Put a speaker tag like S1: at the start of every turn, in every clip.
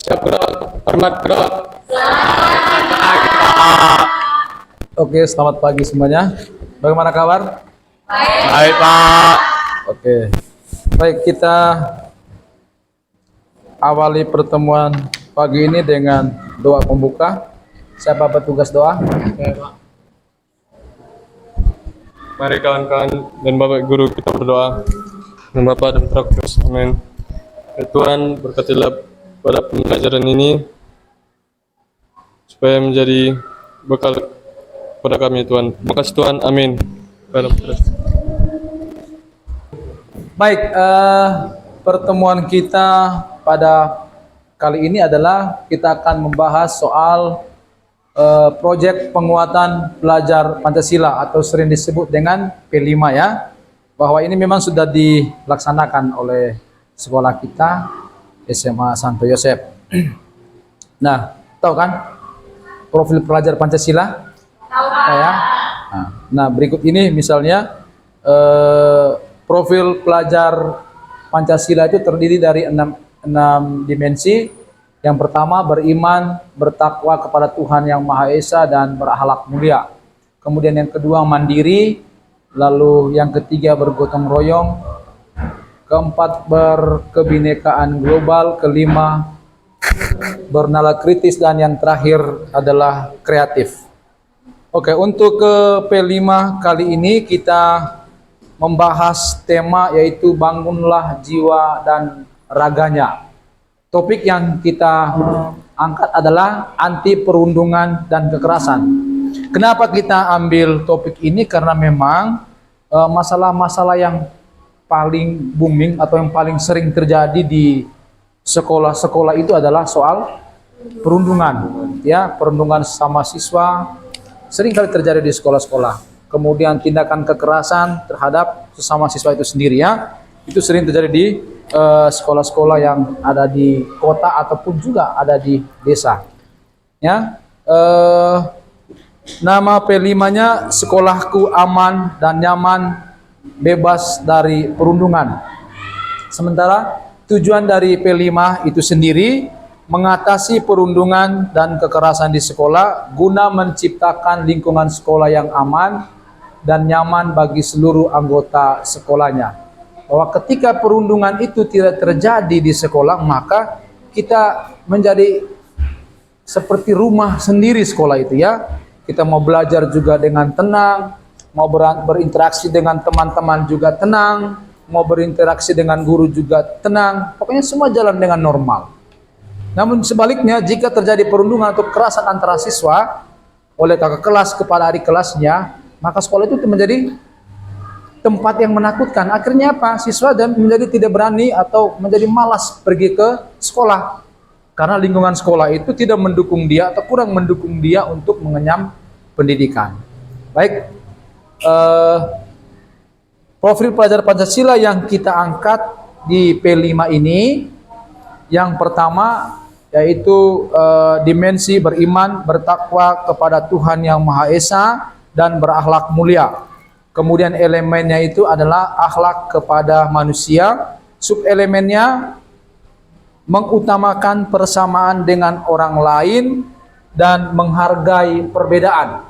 S1: Siap gerak, hormat gerak.
S2: Oke, selamat pagi semuanya. Bagaimana kabar?
S1: Baik, Pak.
S2: Oke. Baik, kita awali pertemuan pagi ini dengan doa pembuka. Siapa petugas doa?
S1: Mari kawan-kawan dan Bapak Guru kita berdoa. Nama Bapa dan Putra Kudus. Amin. Ya Tuhan, berkatilah pada pembelajaran ini supaya menjadi bekal pada kami Tuhan. Terima kasih Tuhan. Amin.
S2: Baik, pertemuan kita pada kali ini adalah kita akan membahas soal proyek penguatan belajar Pancasila atau sering disebut dengan P5 ya. Bahwa ini memang sudah dilaksanakan oleh sekolah kita SMA Santo Yosef. Nah, tahu kan profil pelajar Pancasila? Tahu ya. Nah, berikut ini misalnya profil pelajar Pancasila itu terdiri dari enam dimensi. Yang pertama, beriman, bertakwa kepada Tuhan Yang Maha Esa dan berakhlak mulia. Kemudian yang kedua, mandiri. Lalu yang ketiga, bergotong royong. Keempat, berkebinekaan global. Kelima, bernalar kritis. Dan yang terakhir adalah kreatif. Oke, untuk ke P5 kali ini kita membahas tema yaitu bangunlah jiwa dan raganya. Topik yang kita angkat adalah anti perundungan dan kekerasan. Kenapa kita ambil topik ini? Karena memang masalah-masalah yang paling booming atau yang paling sering terjadi di sekolah-sekolah itu adalah soal perundungan. Ya, perundungan sama siswa sering kali terjadi di sekolah-sekolah. Kemudian tindakan kekerasan terhadap sesama siswa itu sendiri ya. Itu sering terjadi di sekolah-sekolah yang ada di kota ataupun juga ada di desa. Ya, nama P5-nya sekolahku aman dan nyaman bebas dari perundungan. Sementara tujuan dari P5 itu sendiri mengatasi perundungan dan kekerasan di sekolah guna menciptakan lingkungan sekolah yang aman dan nyaman bagi seluruh anggota sekolahnya. Bahwa ketika perundungan itu tidak terjadi di sekolah, maka kita menjadi seperti rumah sendiri sekolah itu ya. Kita mau belajar juga dengan tenang, mau berinteraksi dengan teman-teman juga tenang, mau berinteraksi dengan guru juga tenang. Pokoknya semua jalan dengan normal. Namun sebaliknya, jika terjadi perundungan atau kekerasan antara siswa oleh kakak kelas kepada adik kelasnya, maka sekolah itu menjadi tempat yang menakutkan. Akhirnya apa? Siswa menjadi tidak berani atau menjadi malas pergi ke sekolah. Karena lingkungan sekolah itu tidak mendukung dia atau kurang mendukung dia untuk mengenyam pendidikan. Baik, profil pelajar Pancasila yang kita angkat di P5 ini, yang pertama yaitu dimensi beriman, bertakwa kepada Tuhan Yang Maha Esa dan berakhlak mulia. Kemudian elemennya itu adalah akhlak kepada manusia. Subelemennya mengutamakan persamaan dengan orang lain dan menghargai perbedaan.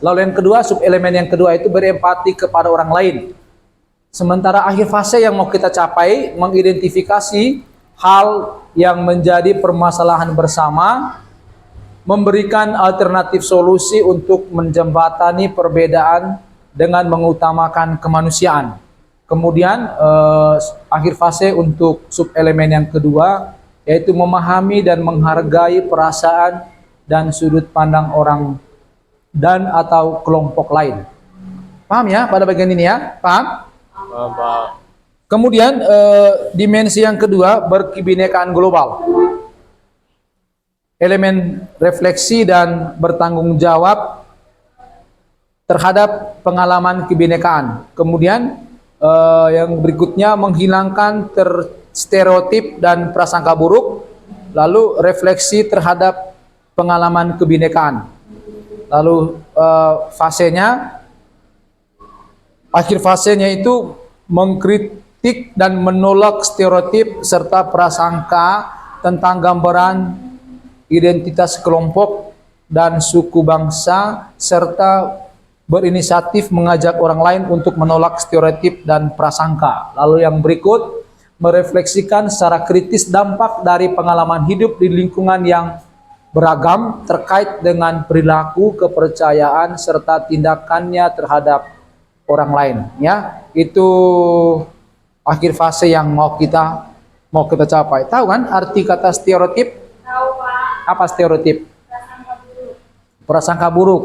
S2: Lalu yang kedua, subelemen yang kedua itu berempati kepada orang lain. Sementara akhir fase yang mau kita capai mengidentifikasi hal yang menjadi permasalahan bersama, memberikan alternatif solusi untuk menjembatani perbedaan dengan mengutamakan kemanusiaan. Kemudian akhir fase untuk subelemen yang kedua yaitu memahami dan menghargai perasaan dan sudut pandang orang dan atau kelompok lain. Paham ya pada bagian ini ya? Paham?
S1: Bapak.
S2: Kemudian dimensi yang kedua berkebinekaan global. Elemen refleksi dan bertanggung jawab terhadap pengalaman kebinekaan. Kemudian yang berikutnya menghilangkan stereotip dan prasangka buruk. Lalu refleksi terhadap pengalaman kebinekaan. Lalu akhir fasenya itu mengkritik dan menolak stereotip serta prasangka tentang gambaran identitas kelompok dan suku bangsa, serta berinisiatif mengajak orang lain untuk menolak stereotip dan prasangka. Lalu yang berikut, merefleksikan secara kritis dampak dari pengalaman hidup di lingkungan yang beragam terkait dengan perilaku, kepercayaan, serta tindakannya terhadap orang lain. Ya, itu akhir fase yang mau kita capai. Tahu kan arti kata stereotip?
S3: Tahu, Pak.
S2: Apa stereotip?
S3: Prasangka buruk.
S2: Prasangka buruk.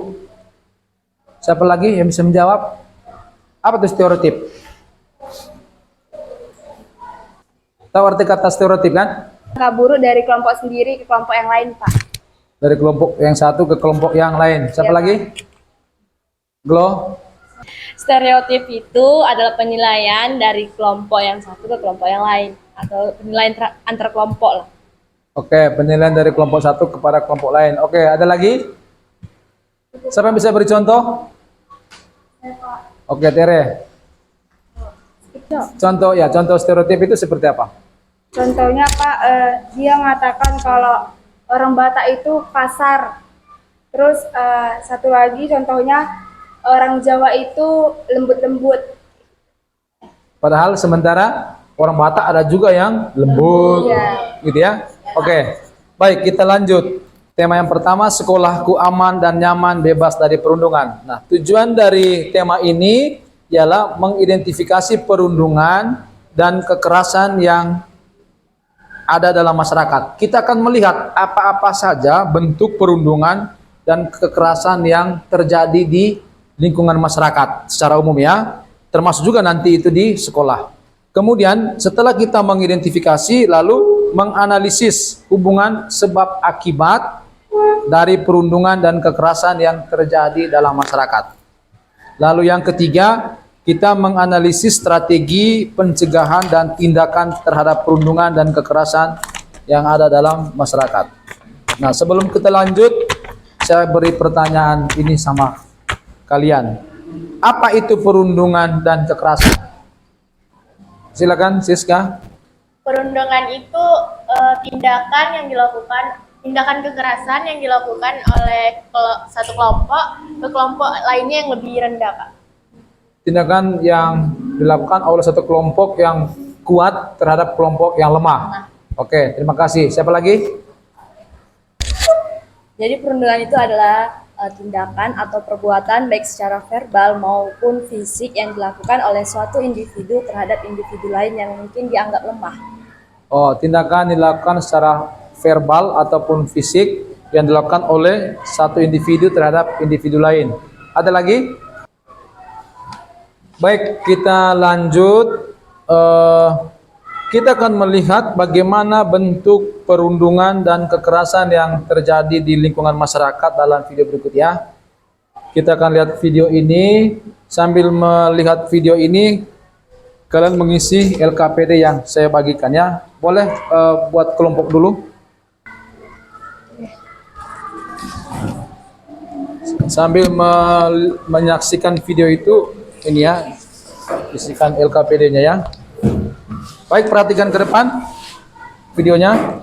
S2: Siapa lagi yang bisa menjawab? Apa itu stereotip? Tahu arti kata stereotip kan?
S3: Prasangka buruk dari kelompok sendiri ke kelompok yang lain, Pak.
S2: Dari kelompok yang satu ke kelompok yang lain. Siapa
S3: Iya,
S2: lagi? Glo?
S4: Stereotip itu adalah penilaian dari kelompok yang satu ke kelompok yang lain, atau penilaian antar kelompok lah.
S2: Oke, penilaian dari kelompok satu kepada kelompok lain. Oke, ada lagi? Siapa yang bisa beri contoh? Oke, Tere. Contoh stereotip itu seperti apa?
S3: Contohnya, Pak, dia mengatakan kalau orang Batak itu kasar. Terus satu lagi contohnya, orang Jawa itu lembut-lembut.
S2: Padahal sementara orang Batak ada juga yang lembut,
S3: Iya.
S2: gitu ya. Oke, baik, kita lanjut. Tema yang pertama, sekolahku aman dan nyaman, bebas dari perundungan. Nah, tujuan dari tema ini ialah mengidentifikasi perundungan dan kekerasan yang ada dalam masyarakat. Kita akan melihat apa-apa saja bentuk perundungan dan kekerasan yang terjadi di lingkungan masyarakat secara umum ya, termasuk juga nanti itu di sekolah. Kemudian setelah kita mengidentifikasi, lalu menganalisis hubungan sebab akibat dari perundungan dan kekerasan yang terjadi dalam masyarakat. Lalu yang ketiga, kita menganalisis strategi pencegahan dan tindakan terhadap perundungan dan kekerasan yang ada dalam masyarakat. Nah, sebelum kita lanjut, saya beri pertanyaan ini sama kalian. Apa itu perundungan dan kekerasan? Silakan, Siska.
S4: Perundungan itu tindakan kekerasan yang dilakukan oleh satu kelompok ke kelompok lainnya yang lebih rendah, Pak.
S2: Tindakan yang dilakukan oleh satu kelompok yang kuat terhadap kelompok yang lemah. Oke, terima kasih. Siapa lagi?
S4: Jadi perundungan itu adalah tindakan atau perbuatan baik secara verbal maupun fisik yang dilakukan oleh suatu individu terhadap individu lain yang mungkin dianggap lemah.
S2: Oh, tindakan dilakukan secara verbal ataupun fisik yang dilakukan oleh satu individu terhadap individu lain. Ada lagi? Baik, kita lanjut. Kita akan melihat bagaimana bentuk perundungan dan kekerasan yang terjadi di lingkungan masyarakat dalam video berikut ya. Kita akan lihat video ini. Sambil melihat video ini, kalian mengisi LKPD yang saya bagikan ya. Boleh buat kelompok dulu. Sambil menyaksikan video itu, ini ya, isikan LKPD-nya ya. Baik, perhatikan ke depan videonya.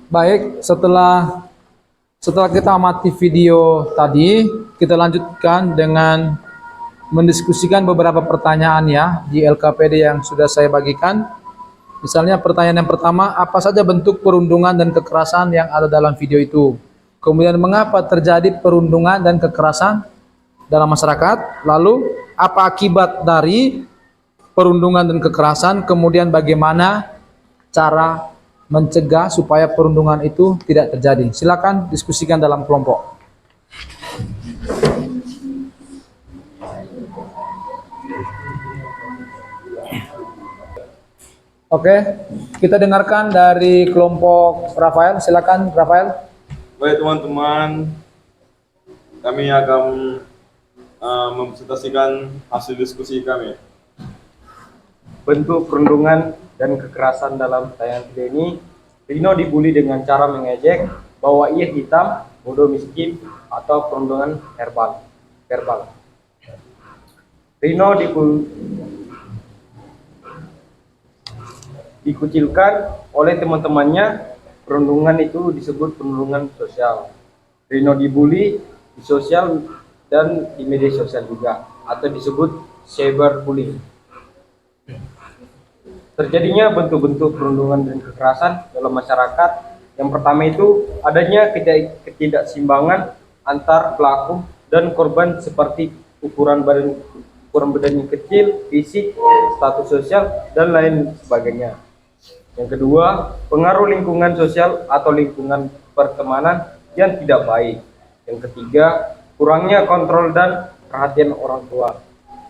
S2: Baik, setelah kita amati video tadi, kita lanjutkan dengan mendiskusikan beberapa pertanyaan ya di LKPD yang sudah saya bagikan. Misalnya pertanyaan yang pertama, apa saja bentuk perundungan dan kekerasan yang ada dalam video itu? Kemudian mengapa terjadi perundungan dan kekerasan dalam masyarakat? Lalu apa akibat dari perundungan dan kekerasan? Kemudian bagaimana cara mencegah supaya perundungan itu tidak terjadi? Silakan diskusikan dalam kelompok. Oke, kita dengarkan dari kelompok Rafael. Silakan Rafael.
S5: Baik teman-teman, kami akan mempresentasikan hasil diskusi kami. Bentuk perundungan dan kekerasan dalam tayangan video ini, Rino dibully dengan cara mengejek bahwa ia hitam, bodoh, miskin, atau perundungan verbal. Rino dikucilkan oleh teman-temannya. Perundungan itu disebut perundungan sosial. Rino dibully di sosial dan di media sosial juga, atau disebut cyberbullying. Terjadinya bentuk-bentuk perundungan dan kekerasan dalam masyarakat. Yang pertama itu adanya ketidakseimbangan antar pelaku dan korban, seperti ukuran badan yang kecil, fisik, status sosial, dan lain sebagainya. Yang kedua, pengaruh lingkungan sosial atau lingkungan pertemanan yang tidak baik. Yang ketiga, kurangnya kontrol dan perhatian orang tua.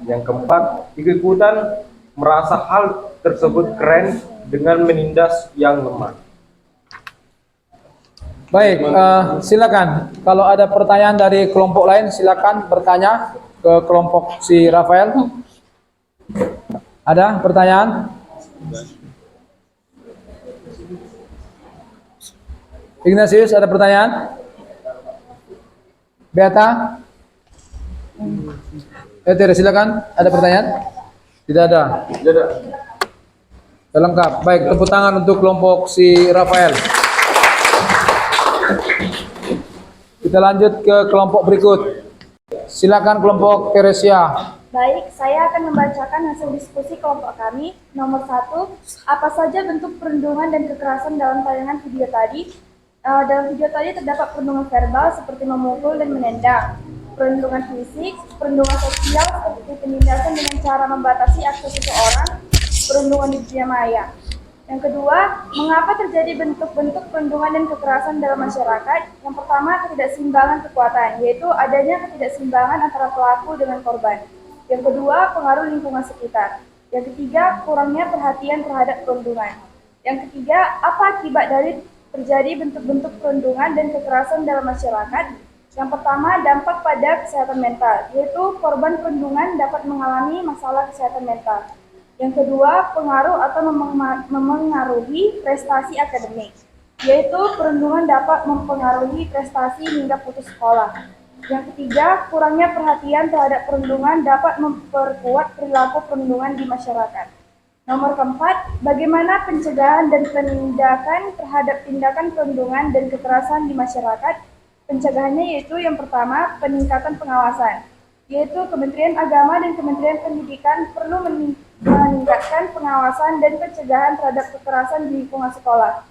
S5: Yang keempat, ikut-ikutan merasa hal tersebut keren dengan menindas yang lemah.
S2: Baik, silakan. Kalau ada pertanyaan dari kelompok lain, silakan bertanya ke kelompok si Rafael. Ada pertanyaan? Ignatius, ada pertanyaan? Beata? Silakan. Ada pertanyaan? Tidak ada. Sudah lengkap. Baik, tepuk tangan untuk kelompok si Rafael. Kita lanjut ke kelompok berikut. Silakan kelompok Teresia.
S3: Baik, saya akan membacakan hasil diskusi kelompok kami. Nomor 1, apa saja bentuk perundungan dan kekerasan dalam tayangan video tadi? Dalam video tadi terdapat perundungan verbal seperti memukul dan menendang, perundungan fisik, perundungan sosial seperti penindasan dengan cara membatasi akses seseorang, perundungan di dunia maya. Yang kedua, mengapa terjadi bentuk-bentuk perundungan dan kekerasan dalam masyarakat? Yang pertama, ketidakseimbangan kekuatan, yaitu adanya ketidakseimbangan antara pelaku dengan korban. Yang kedua, pengaruh lingkungan sekitar. Yang ketiga, kurangnya perhatian terhadap perundungan. Yang ketiga, apa akibat dari terjadi bentuk-bentuk perundungan dan kekerasan dalam masyarakat? Yang pertama, dampak pada kesehatan mental, yaitu korban perundungan dapat mengalami masalah kesehatan mental. Yang kedua, pengaruh atau memengaruhi prestasi akademik, yaitu perundungan dapat mempengaruhi prestasi hingga putus sekolah. Yang ketiga, kurangnya perhatian terhadap perundungan dapat memperkuat perilaku perundungan di masyarakat. Nomor keempat, bagaimana pencegahan dan penindakan terhadap tindakan perundungan dan kekerasan di masyarakat? Pencegahannya yaitu yang pertama, peningkatan pengawasan, yaitu Kementerian Agama dan Kementerian Pendidikan perlu meningkatkan pengawasan dan pencegahan terhadap kekerasan di lingkungan sekolah.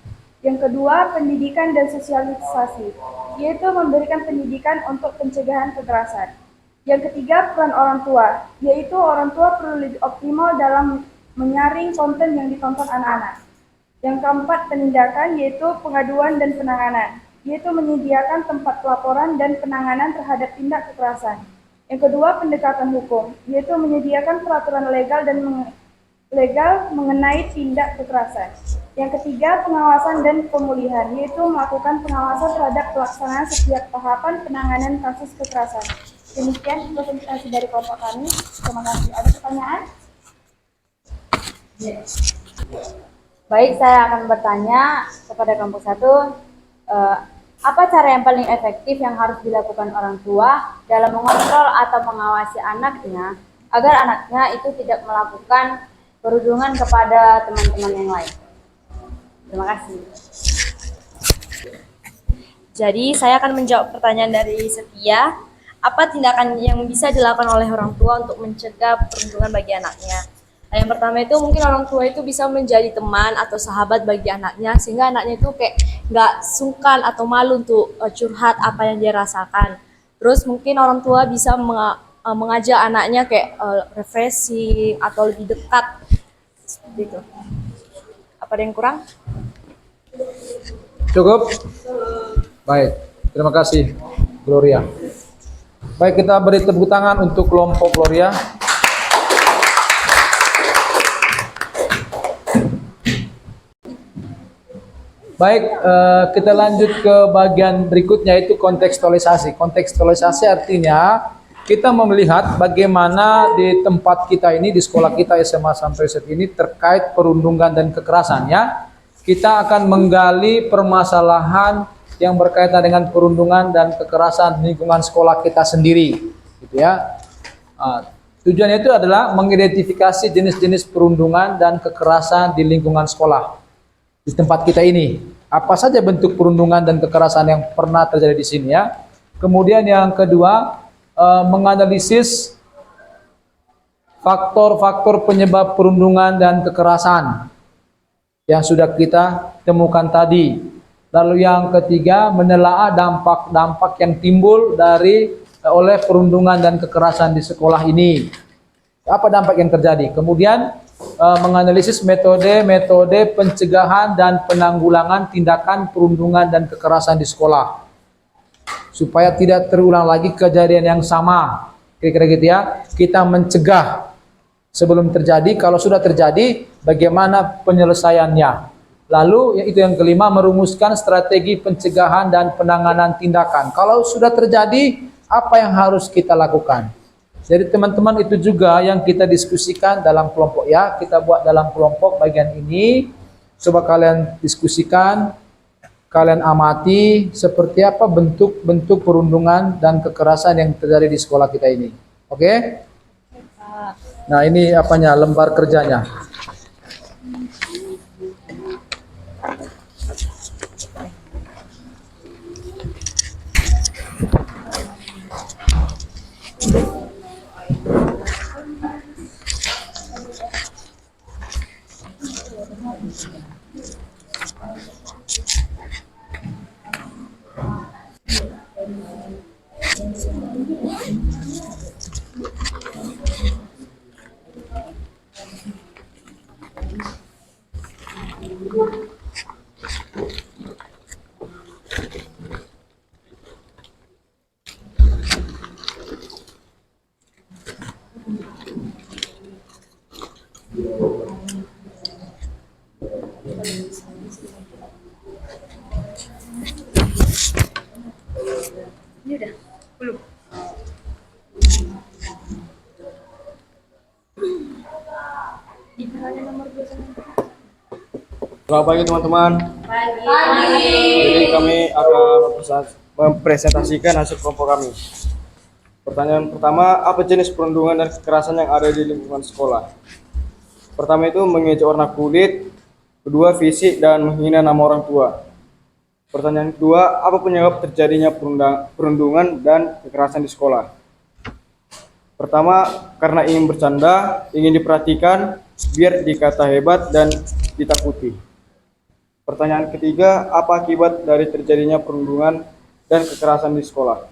S3: Yang kedua, pendidikan dan sosialisasi, yaitu memberikan pendidikan untuk pencegahan kekerasan. Yang ketiga, peran orang tua, yaitu orang tua perlu lebih optimal dalam menyaring konten yang ditonton anak-anak. Yang keempat, penindakan, yaitu pengaduan dan penanganan, yaitu menyediakan tempat pelaporan dan penanganan terhadap tindak kekerasan. Yang kedua, pendekatan hukum, yaitu menyediakan peraturan legal mengenai tindak kekerasan. Yang ketiga, pengawasan dan pemulihan, yaitu melakukan pengawasan terhadap pelaksanaan setiap tahapan penanganan kasus kekerasan. Demikian presentasi dari kelompok kami. Terima kasih. Ada pertanyaan?
S4: Baik, saya akan bertanya kepada kelompok 1, apa cara yang paling efektif yang harus dilakukan orang tua dalam mengontrol atau mengawasi anaknya agar anaknya itu tidak melakukan perundungan kepada teman-teman yang lain? Terima kasih. Jadi, saya akan menjawab pertanyaan dari Setia. Apa tindakan yang bisa dilakukan oleh orang tua untuk mencegah perundungan bagi anaknya? Nah, yang pertama itu mungkin orang tua itu bisa menjadi teman atau sahabat bagi anaknya, sehingga anaknya itu kayak nggak sungkan atau malu untuk curhat apa yang dia rasakan. Terus mungkin orang tua bisa mengajak anaknya kayak refreshing atau lebih dekat seperti itu. Apa ada yang kurang?
S2: Cukup? Baik, terima kasih Gloria. Baik, kita beri tepuk tangan untuk kelompok Gloria. Baik, kita lanjut ke bagian berikutnya, yaitu kontekstualisasi. Kontekstualisasi artinya kita melihat bagaimana di tempat kita ini, di sekolah kita SMA sampai saat ini terkait perundungan dan kekerasan ya. Kita akan menggali permasalahan yang berkaitan dengan perundungan dan kekerasan di lingkungan sekolah kita sendiri, gitu ya. Tujuannya itu adalah mengidentifikasi jenis-jenis perundungan dan kekerasan di lingkungan sekolah di tempat kita ini. Apa saja bentuk perundungan dan kekerasan yang pernah terjadi di sini ya. Kemudian yang kedua, menganalisis faktor-faktor penyebab perundungan dan kekerasan yang sudah kita temukan tadi. Lalu yang ketiga, menelaah dampak-dampak yang timbul oleh perundungan dan kekerasan di sekolah ini. Apa dampak yang terjadi? Kemudian menganalisis metode-metode pencegahan dan penanggulangan tindakan perundungan dan kekerasan di sekolah, supaya tidak terulang lagi kejadian yang sama. Kira-kira gitu ya. Kita mencegah sebelum terjadi, kalau sudah terjadi bagaimana penyelesaiannya. Lalu itu yang kelima, merumuskan strategi pencegahan dan penanganan tindakan. Kalau sudah terjadi, apa yang harus kita lakukan? Jadi teman-teman, itu juga yang kita diskusikan dalam kelompok ya. Kita buat dalam kelompok bagian ini. Coba kalian diskusikan, kalian amati seperti apa bentuk-bentuk perundungan dan kekerasan yang terjadi di sekolah kita ini. Oke? Nah, ini apanya? Lembar kerjanya.
S5: Selamat pagi teman-teman. Jadi kami akan mempresentasikan hasil kelompok kami. Pertanyaan pertama, apa jenis perundungan dan kekerasan yang ada di lingkungan sekolah? Pertama itu mengejek warna kulit, kedua fisik dan menghina nama orang tua. Pertanyaan kedua, apa penyebab terjadinya perundungan dan kekerasan di sekolah? Pertama, karena ingin bercanda, ingin diperhatikan, biar dikata hebat dan ditakuti. Pertanyaan ketiga, apa akibat dari terjadinya perundungan dan kekerasan di sekolah?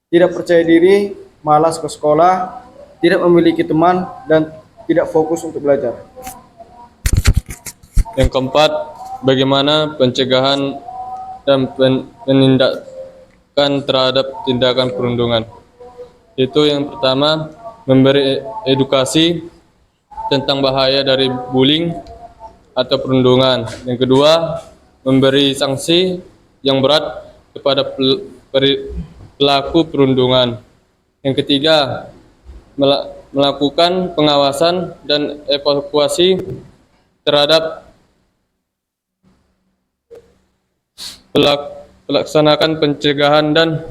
S5: Tidak percaya diri, malas ke sekolah, tidak memiliki teman, dan tidak fokus untuk belajar.
S1: Yang keempat, bagaimana pencegahan dan penindakan terhadap tindakan perundungan? Itu yang pertama, memberi edukasi tentang bahaya dari bullying atau perundungan. Yang kedua, memberi sanksi yang berat kepada pelaku perundungan. Yang ketiga, melakukan pengawasan dan evaluasi terhadap pelaksanaan pencegahan dan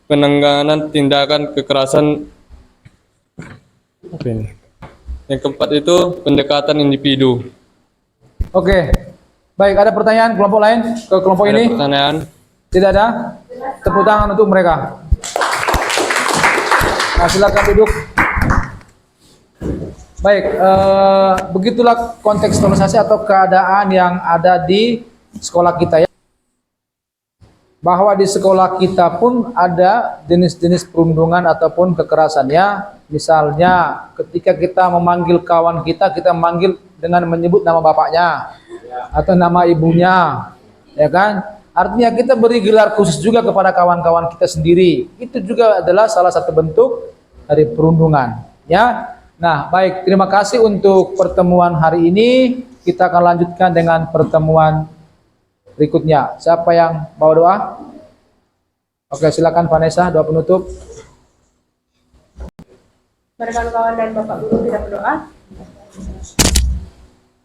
S1: penanganan tindakan kekerasan. Yang keempat itu pendekatan individu.
S2: Oke. Baik, ada pertanyaan kelompok lain ke kelompok ini?
S1: Pertanyaan?
S2: Tidak ada? Tepuk tangan untuk mereka. Nah, silakan duduk. Baik, begitulah kontekstualisasi atau keadaan yang ada di sekolah kita ya. Bahwa di sekolah kita pun ada jenis-jenis perundungan ataupun kekerasannya. Misalnya ketika kita memanggil kawan kita memanggil dengan menyebut nama bapaknya atau nama ibunya, ya kan? Artinya kita beri gelar khusus juga kepada kawan-kawan kita sendiri. Itu juga adalah salah satu bentuk dari perundungan, ya. Nah, baik, terima kasih untuk pertemuan hari ini. Kita akan lanjutkan dengan pertemuan berikutnya. Siapa yang bawa doa? Oke, silakan Vanessa, doa penutup.
S3: Mari kawan-kawan dan Bapak Guru kita berdoa.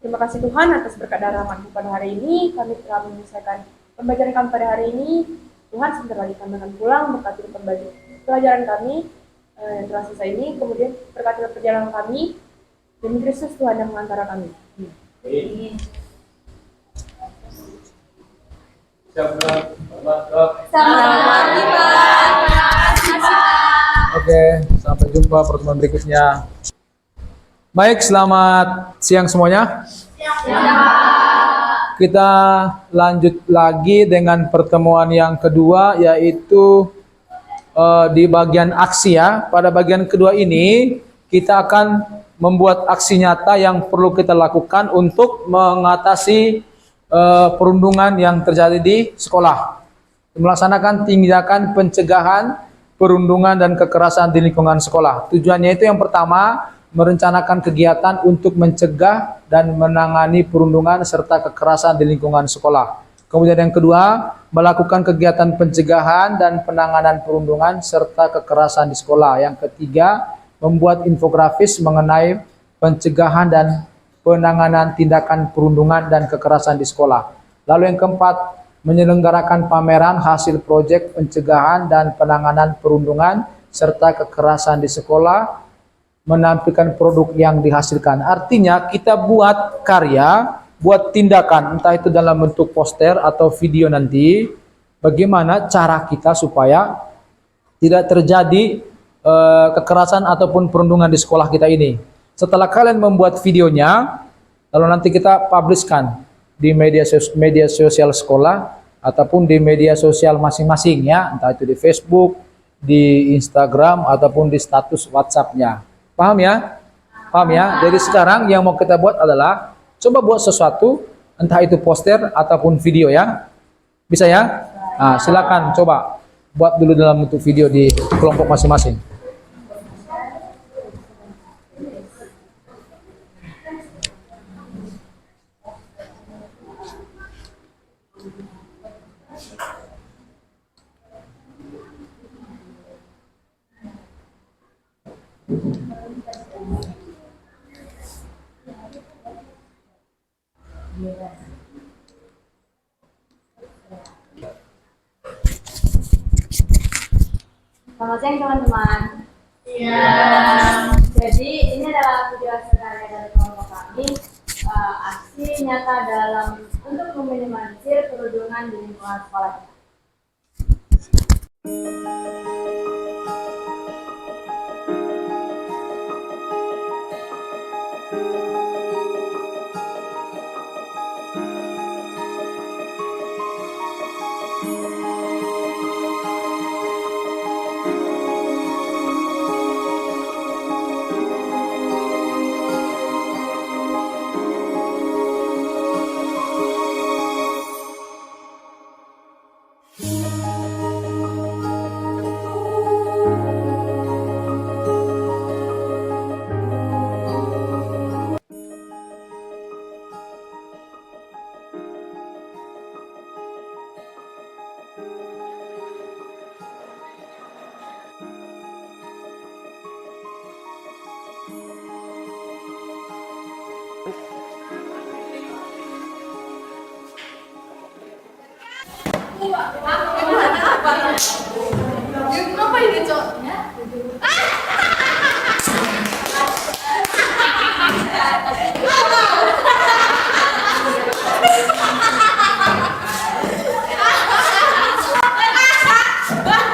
S3: Terima kasih Tuhan atas berkat dan rahmat-Mu pada hari ini. Kami telah menyelesaikan pembelajaran kami pada hari ini. Tuhan, sebentar lagi kami akan pulang, berkati pelajaran kami yang telah selesai ini. Kemudian berkati perjalanan kami. Demi Kristus Tuhan yang mengantara kami. Amin.
S4: Selamat
S2: Oke, sampai jumpa pertemuan berikutnya. Baik, selamat siang semuanya. Kita lanjut lagi dengan pertemuan yang kedua, yaitu di bagian aksi ya. Pada bagian kedua ini kita akan membuat aksi nyata yang perlu kita lakukan untuk mengatasi perundungan yang terjadi di sekolah. Melaksanakan tindakan pencegahan perundungan dan kekerasan di lingkungan sekolah. Tujuannya itu yang pertama, merencanakan kegiatan untuk mencegah dan menangani perundungan serta kekerasan di lingkungan sekolah. Kemudian yang kedua, melakukan kegiatan pencegahan dan penanganan perundungan serta kekerasan di sekolah. Yang ketiga, membuat infografis mengenai pencegahan dan penanganan tindakan perundungan dan kekerasan di sekolah. Lalu yang keempat, menyelenggarakan pameran hasil proyek pencegahan dan penanganan perundungan serta kekerasan di sekolah, menampilkan produk yang dihasilkan. Artinya kita buat karya, buat tindakan, entah itu dalam bentuk poster atau video nanti, bagaimana cara kita supaya tidak terjadi kekerasan ataupun perundungan di sekolah kita ini. Setelah kalian membuat videonya, lalu nanti kita publishkan di media sosial sekolah ataupun di media sosial masing-masing ya, entah itu di Facebook, di Instagram ataupun di status WhatsApp-nya. Paham ya? Paham ya? Jadi sekarang yang mau kita buat adalah coba buat sesuatu, entah itu poster ataupun video ya. Bisa ya? Nah, silakan coba buat dulu dalam bentuk video di kelompok masing-masing.
S4: Selamat siang teman-teman. Iya. Jadi ini adalah video hasil karya dari kelompok kami, aksi nyata dalam untuk meminimalisir perundungan di lingkungan sekolah kita.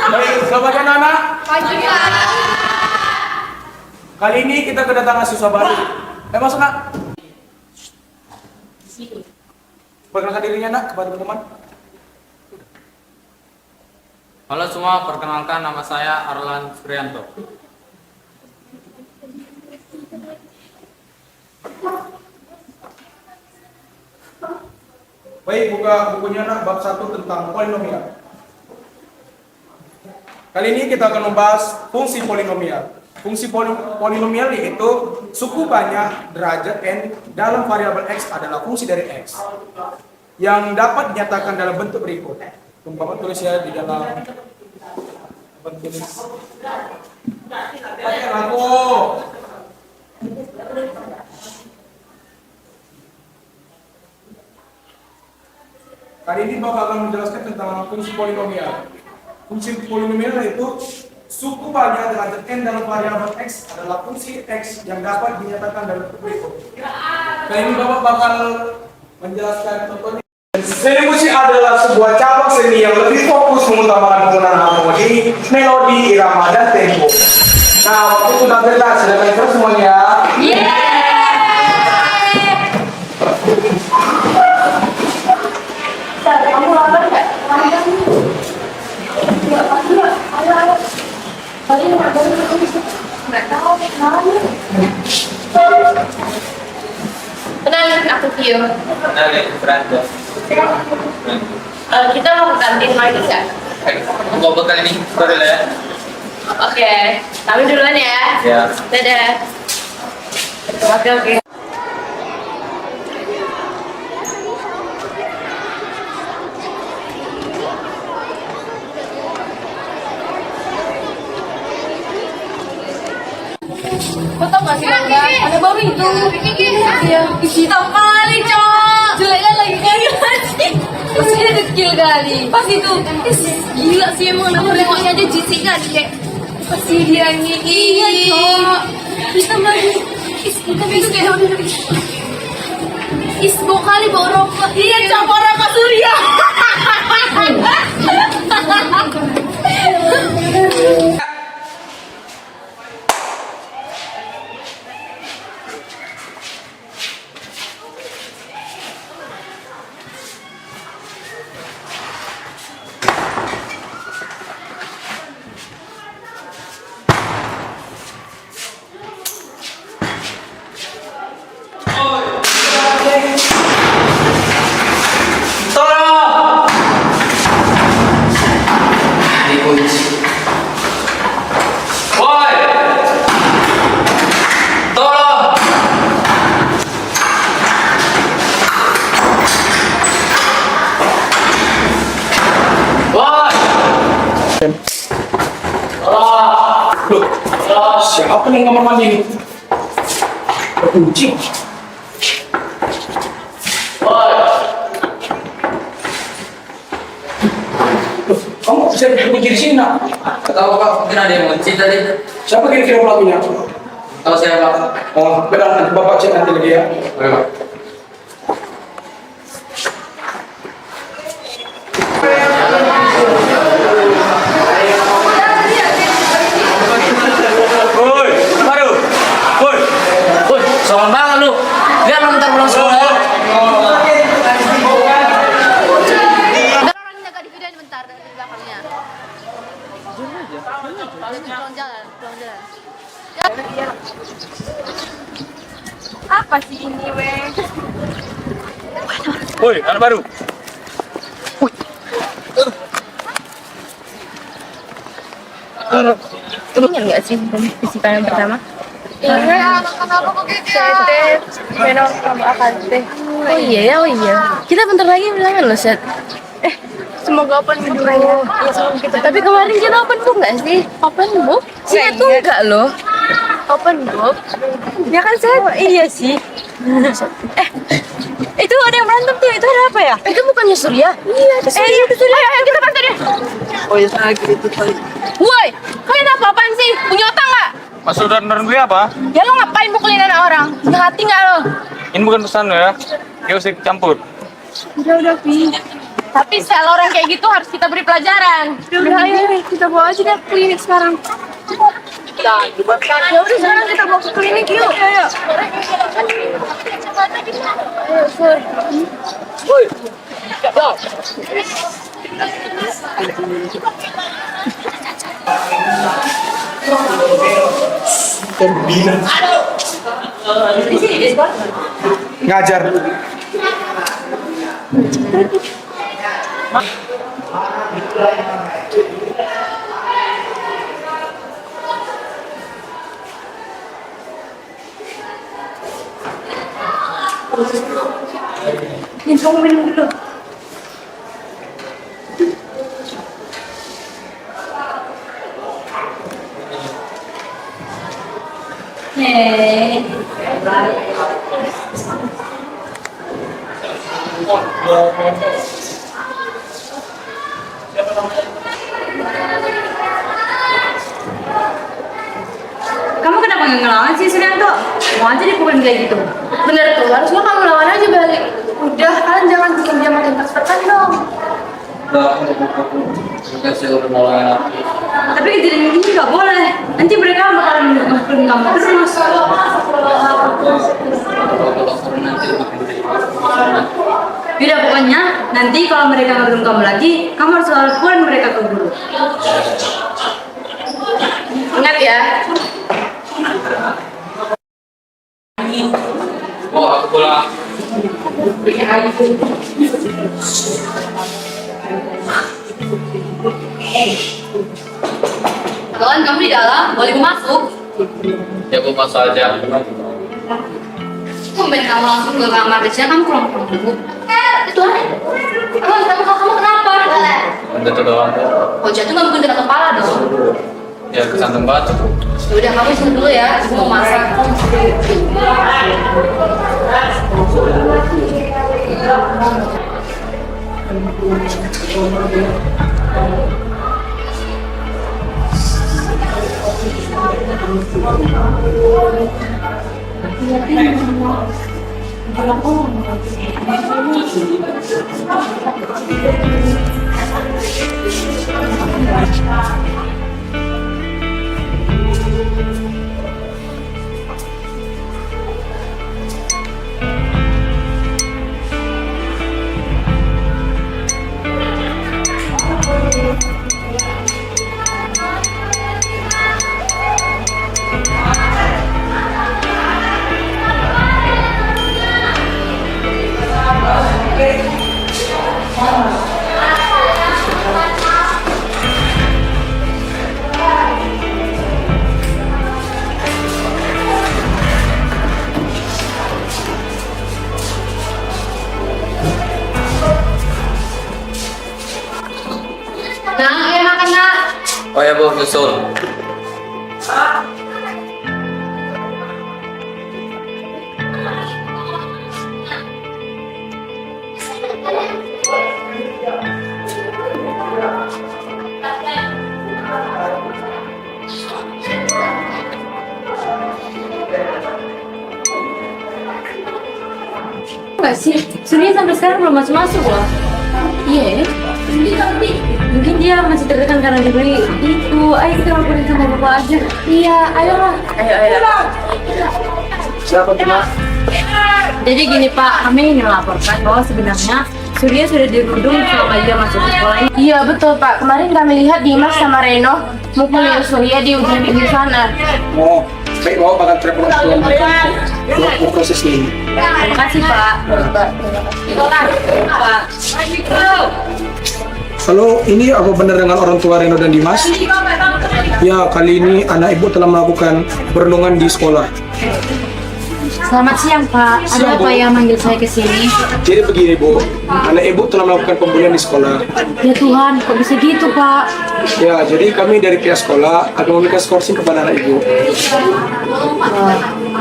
S6: Baik, selamat pagi anak-anak. Pagi, Pak. Kali ini kita kedatangan siswa baru. Masuk, Nak. Perkenalkan dirinya, Nak, kepada teman-teman.
S7: Halo semua, perkenalkan nama saya Arlan Surianto.
S6: Baik, buka bukunya, Nak, bab 1 tentang polinomial. Kali ini kita akan membahas fungsi polinomial. Fungsi polinomial yaitu suku banyak derajat n dalam variabel x adalah fungsi dari x. yang dapat dinyatakan dalam bentuk berikut. Bapak tulis ya di dalam tulis. Aku. Kali ini Bapak akan menjelaskan tentang fungsi polinomial. Fungsi polinomial itu suku banyak derajat n dalam variabel x adalah fungsi x yang dapat dinyatakan dalam bentuk berikut. Kali ini Bapak bakal menjelaskan contohnya. Seni musik adalah sebuah cabang seni yang lebih fokus mengutamakan penggunaan harmoni, melodi, irama, dan tempo. Nah, waktu itu sudah jelas, sudah main terus semuanya.
S3: Kamu lapar nggak? Nggak tahu.
S4: Kenalin, aku Tio.
S7: Kenalin, Branda.
S4: Kita mau ke kantin lagi nggak?
S7: Gua bekal ini, sorry lah ya.
S4: Oke, kami duluan ya.
S7: Ya.
S4: Dadah. Oke. Kau tau gak sih Laura? Ada baru itu. Iya. Hitam kali, Cok. Jeleknya lagi kali sih. Pastinya kecil kali. Pas itu. Gila sih emang. Nengoknya aja jijik kan. Kayak pasti dia ini. Iya, Cok. Hitam lagi. Hitam itu kayak bau kali bau rokok. Iya, Cok. Bau rokok Surya.
S6: Siapa nih kamar mandi ini? Kunci. Kamu bisa kunci di sini, nak?
S7: Tahu Pak, mungkin ada yang kunci tadi.
S6: Siapa kira-kira pelakunya?
S7: Tahu saya Pak.
S6: Oh, benar, nanti Bapak cek nanti lagi ya.
S7: Oke Pak.
S8: Soal banget lu. Lihat lu ntar pulang sekolah.
S4: Ada orang jaga di video bentar dari belakangnya. Pulang jalan. Apa sih ini, weh?
S8: Woi, anak baru.
S4: Ingat nggak sih fisika yang pertama? Iya, anak-anak kok gitu. Menor kamu akan teh. Oh iya. Kita bentar lagi bilangan loh, Set. Semoga open book ya. Iya, semoga kita. Tapi kemarin kita open book nggak sih? Open book? Saya tuh enggak loh. Open book? Ya kan, Set? Iya sih. Itu ada yang berantem tuh. Itu ada apa ya? Itu bukannya Surya? Iya, itu Surya. Itu Surya. Ayo kita bantu dia.
S8: Oh ya saya gitu tadi.
S4: Woi, kalian apa-apaan sih? Punya otak nggak?
S8: Maksud dan gue apa?
S4: Ya lo ngapain mukulin anak orang? Punya hati nggak lo?
S8: Ini bukan pesan lo ya. Dia usah ikut campur.
S4: Udah, Pi. Tapi sel orang kayak gitu harus kita beri pelajaran. Udah, ayo kita bawa aja deh ke klinik sekarang. Ya udah sekarang kita bawa ke klinik yuk. Ayo. Ayo, Sur.
S8: Woi.
S6: Pembina. Ngajar.
S4: Nih, kamu minum dulu.
S9: Kamu kenapa nggak ngelawan sih, Suryanto? Mau aja dipukulin kayak gitu.
S4: Bener tuh, harusnya kamu lawan aja balik. Udah, kalian jangan bikin dia makin tertekan dong.
S8: Terima kasih udah nolongin aku.
S9: Tapi kejadian gini nggak boleh. Nanti mereka bakalan mukulin kamu terus.
S8: Kalau nanti makin
S9: Yaudah, pokoknya nanti kalau mereka ngedum kamu lagi, kamu harus laporin mereka ke guru.
S4: Ingat ya.
S7: Oh, aku pulang.
S9: Kalian kamu di dalam, boleh gue masuk.
S7: Ya, aku masuk aja.
S9: Tumben kamu langsung ke kamar, biasanya kamu pulang-pulang dulu. Itu aneh. Kamu kenapa?
S7: Udah tuh doang.
S9: Oh, jatuh nggak mungkin kena kepala dong.
S7: Ya, kesantung batu.
S9: Udah, kamu istirahat dulu ya, aku mau masak. Nah, ayo makan nak.
S7: Oh ya, Bu, nyusul.
S9: Enggak sih, Surya sampai sekarang belum masuk loh. Iya ya? Mungkin dia masih tertekan karena dibeli itu. Ayo kita laporin sama bapak aja. Iya, ayolah. Ayo.
S2: Siapa tuh, Mas?
S9: Jadi gini Pak, kami ingin melaporkan bahwa sebenarnya Surya sudah dirudung selama dia masuk ke sekolah ini.
S4: Iya betul Pak, kemarin kami lihat Dimas sama Reno mukulin Surya di ujung pinggir sana.
S6: Oh, baik, Bapak bakal telepon untuk proses ini.
S9: Terima kasih Pak. Pak.
S6: Halo, ini apa benar dengan orang tua Reno dan Dimas? Ya, kali ini anak ibu telah melakukan perundungan di sekolah.
S9: Selamat siang Pak, ada apa yang manggil saya ke sini?
S6: Jadi begini, Bu, anak ibu telah melakukan pembulian di sekolah.
S9: Ya Tuhan, kok bisa gitu Pak?
S6: Ya, jadi kami dari pihak sekolah akan memberikan skorsing kepada anak ibu.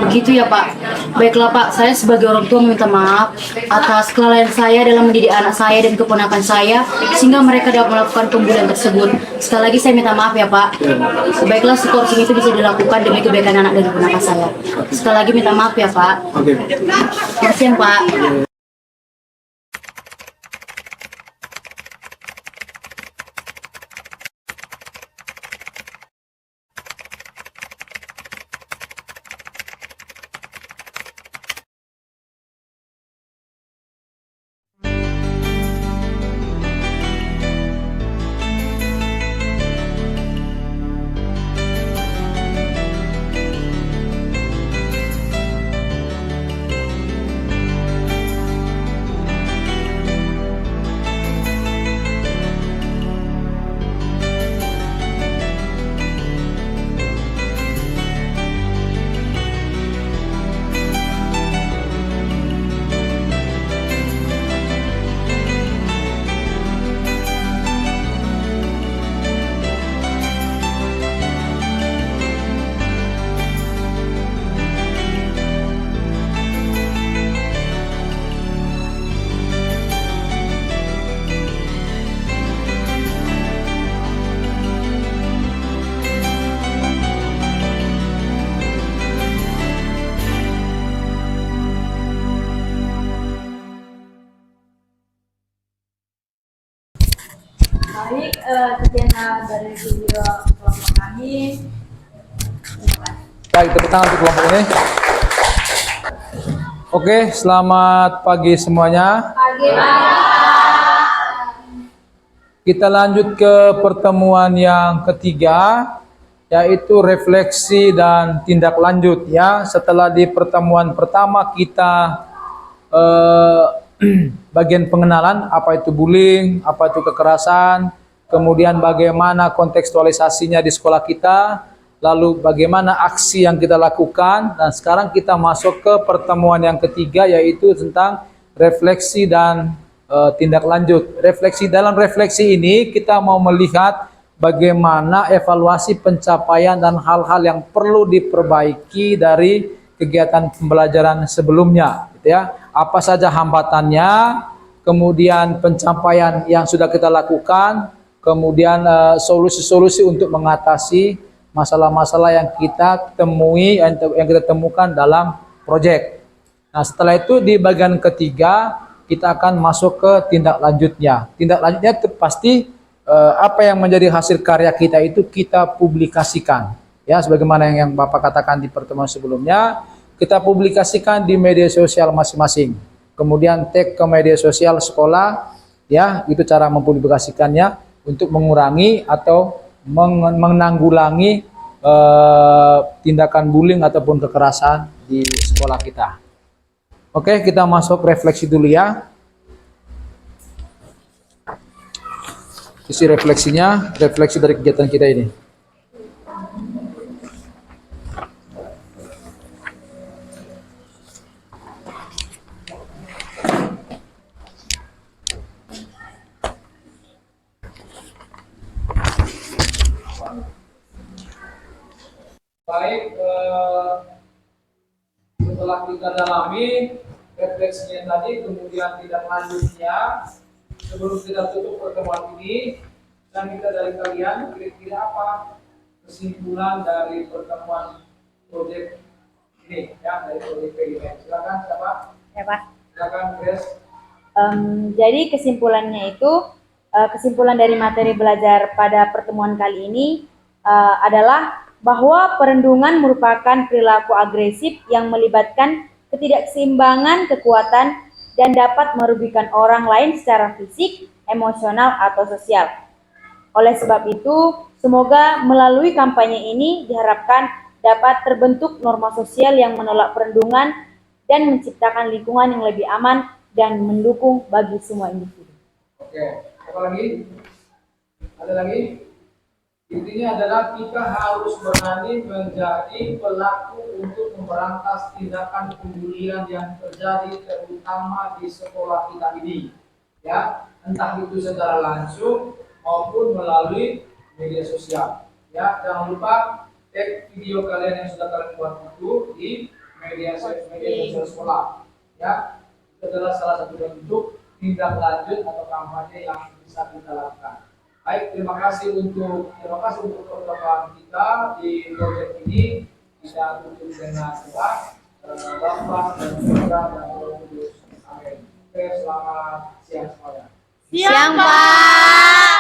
S9: Begitu ya Pak. Baiklah Pak, saya sebagai orang tua meminta maaf atas kelalaian saya dalam mendidik anak saya dan keponakan saya sehingga mereka dapat melakukan pembulian tersebut. Sekali lagi saya minta maaf ya Pak. Baiklah, skorsing itu bisa dilakukan demi kebaikan anak dan keponakan saya. Sekali lagi minta maaf ya Pak.
S6: Oke.
S9: Terima kasih Pak.
S4: Baik, sekian dari video kelompok kami. Terima kasih.
S2: Baik, tepuk tangan untuk kelompok ini. Oke, selamat pagi semuanya.
S3: Pagi.
S2: Kita lanjut ke pertemuan yang ketiga, yaitu refleksi dan tindak lanjut ya. Setelah di pertemuan pertama kita bagian pengenalan apa itu bullying, apa itu kekerasan, kemudian bagaimana kontekstualisasinya di sekolah kita, lalu bagaimana aksi yang kita lakukan, dan sekarang kita masuk ke pertemuan yang ketiga, yaitu tentang refleksi dan tindak lanjut. Dalam refleksi ini kita mau melihat bagaimana evaluasi pencapaian dan hal-hal yang perlu diperbaiki dari kegiatan pembelajaran sebelumnya, gitu ya. Apa saja hambatannya, kemudian pencapaian yang sudah kita lakukan, kemudian solusi-solusi untuk mengatasi masalah-masalah yang kita temui, yang kita temukan dalam proyek. Nah, setelah itu di bagian ketiga kita akan masuk ke tindak lanjutnya. Tindak lanjutnya itu pasti apa yang menjadi hasil karya kita itu kita publikasikan. Ya, sebagaimana yang Bapak katakan di pertemuan sebelumnya, kita publikasikan di media sosial masing-masing. Kemudian tag ke media sosial sekolah, ya, itu cara mempublikasikannya untuk mengurangi atau menanggulangi tindakan bullying ataupun kekerasan di sekolah kita. Oke, kita masuk refleksi dulu ya. Isi refleksinya, refleksi dari kegiatan kita ini. Baik, setelah kita dalami refleksinya tadi, kemudian tindak lanjutnya, sebelum kita tutup pertemuan ini, dan kita dari kalian kira-kira apa kesimpulan dari pertemuan proyek ini, ya, dari proyek PIM. Silakan siapa?
S4: Ya, Pak.
S2: Silakan Grace.
S4: Jadi kesimpulannya itu, kesimpulan dari materi belajar pada pertemuan kali ini adalah bahwa perundungan merupakan perilaku agresif yang melibatkan ketidakseimbangan kekuatan dan dapat merugikan orang lain secara fisik, emosional, atau sosial. Oleh sebab itu, semoga melalui kampanye ini diharapkan dapat terbentuk norma sosial yang menolak perundungan dan menciptakan lingkungan yang lebih aman dan mendukung bagi semua individu.
S2: Oke, apa lagi? Ada lagi? Intinya adalah kita harus berani menjadi pelaku untuk memberantas tindakan pembulian yang terjadi terutama di sekolah kita ini, ya, entah itu secara langsung maupun melalui media sosial. Ya, jangan lupa tag video kalian yang sudah kalian buat itu di media sosial sekolah. Ya, itu adalah salah satu bentuk tindak lanjut atau kampanye yang bisa kita lakukan. Baik, terima kasih untuk pertemuan kita di proyek ini. Kita tutup dengan doa, Bapa dan Putra dan Roh Kudus. Amin. Oke, selamat siang semuanya.
S4: Siang, Pak.